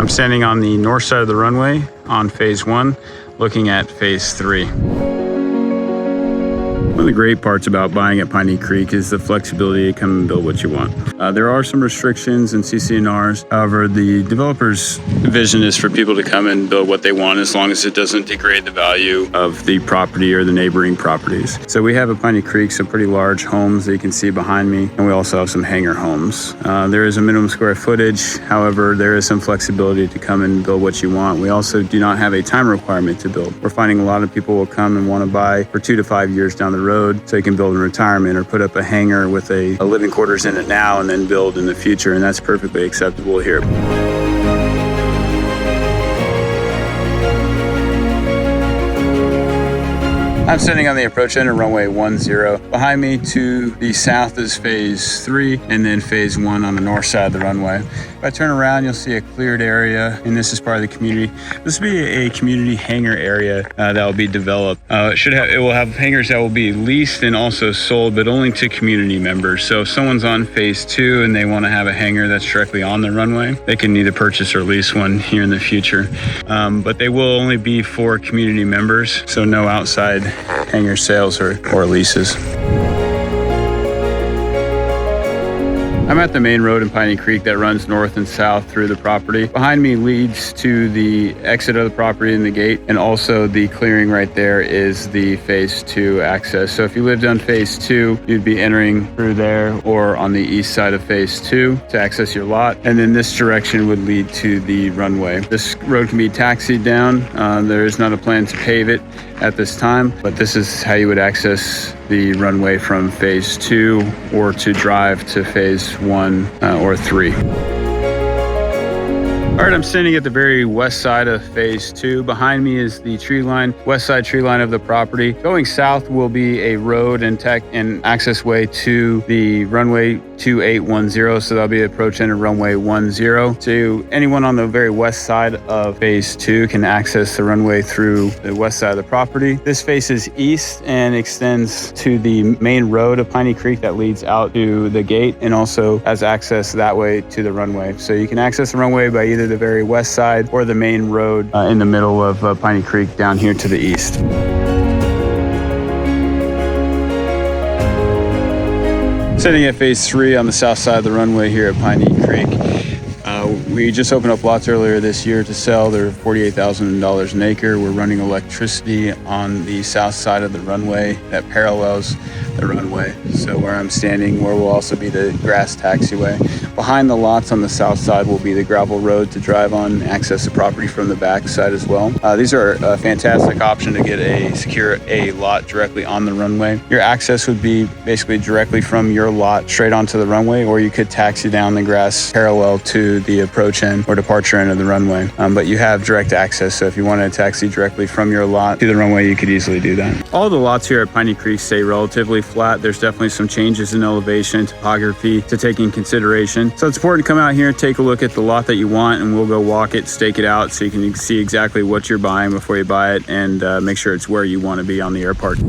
I'm standing on the north side of the runway on phase 1, looking at phase 3. One of the great parts about buying at Piney Creek is the flexibility to come and build what you want. There are some restrictions and CC&Rs. However, the developer's vision is for people to come and build what they want as long as it doesn't degrade the value of the property or the neighboring properties. So we have at Piney Creek some pretty large homes that you can see behind me, and we also have some hangar homes. There is a minimum square footage. However, there is some flexibility to come and build what you want. We also do not have a time requirement to build. We're finding a lot of people will come and want to buy for 2 to 5 years down the road, so you can build in retirement or put up a hangar with a living quarters in it now and then build in the future, and that's perfectly acceptable here. I'm standing on the approach end of runway 10. Behind me to the south is phase 3 and then phase 1 on the north side of the runway. If I turn around, you'll see a cleared area, and this is part of the community. This will be a community hangar area that will be developed. It will have hangars that will be leased and also sold, but only to community members. So if someone's on phase 2 and they want to have a hangar that's directly on the runway, they can either purchase or lease one here in the future. But they will only be for community members, so no outside hangar sales or leases. I'm at the main road in Piney Creek that runs north and south through the property. Behind me leads to the exit of the property and the gate, and also the clearing right there is the phase 2 access. So if you lived on phase 2, you'd be entering through there or on the east side of phase 2 to access your lot. And then this direction would lead to the runway. This road can be taxied down. There is not a plan to pave it at this time, but this is how you would access the runway from phase 2 or to drive to phase 1 or 3. All right, I'm standing at the very west side of phase 2. Behind me is the tree line, west side tree line of the property. Going south will be a road and access way to the runway 2810. So that'll be the approach end of runway 10. So anyone on the very west side of phase 2 can access the runway through the west side of the property. This faces east and extends to the main road of Piney Creek that leads out to the gate, and also has access that way to the runway. So you can access the runway by either the very west side or the main road in the middle of Piney Creek down here to the east. Sitting at phase 3 on the south side of the runway here at Piney Creek. We just opened up lots earlier this year to sell. They're $48,000 an acre. We're running electricity on the south side of the runway that parallels the runway. So where I'm standing, where will also be the grass taxiway. Behind the lots on the south side will be the gravel road to drive on, access the property from the back side as well. These are a fantastic option to secure a lot directly on the runway. Your access would be basically directly from your lot straight onto the runway, or you could taxi down the grass parallel to the approach end or departure end of the runway. But you have direct access, so if you wanted to taxi directly from your lot to the runway, you could easily do that. All the lots here at Piney Creek stay relatively flat. There's definitely some changes in elevation, topography to take in consideration. So it's important to come out here and take a look at the lot that you want, and we'll go walk it, stake it out, so you can see exactly what you're buying before you buy it, and make sure it's where you want to be on the airport.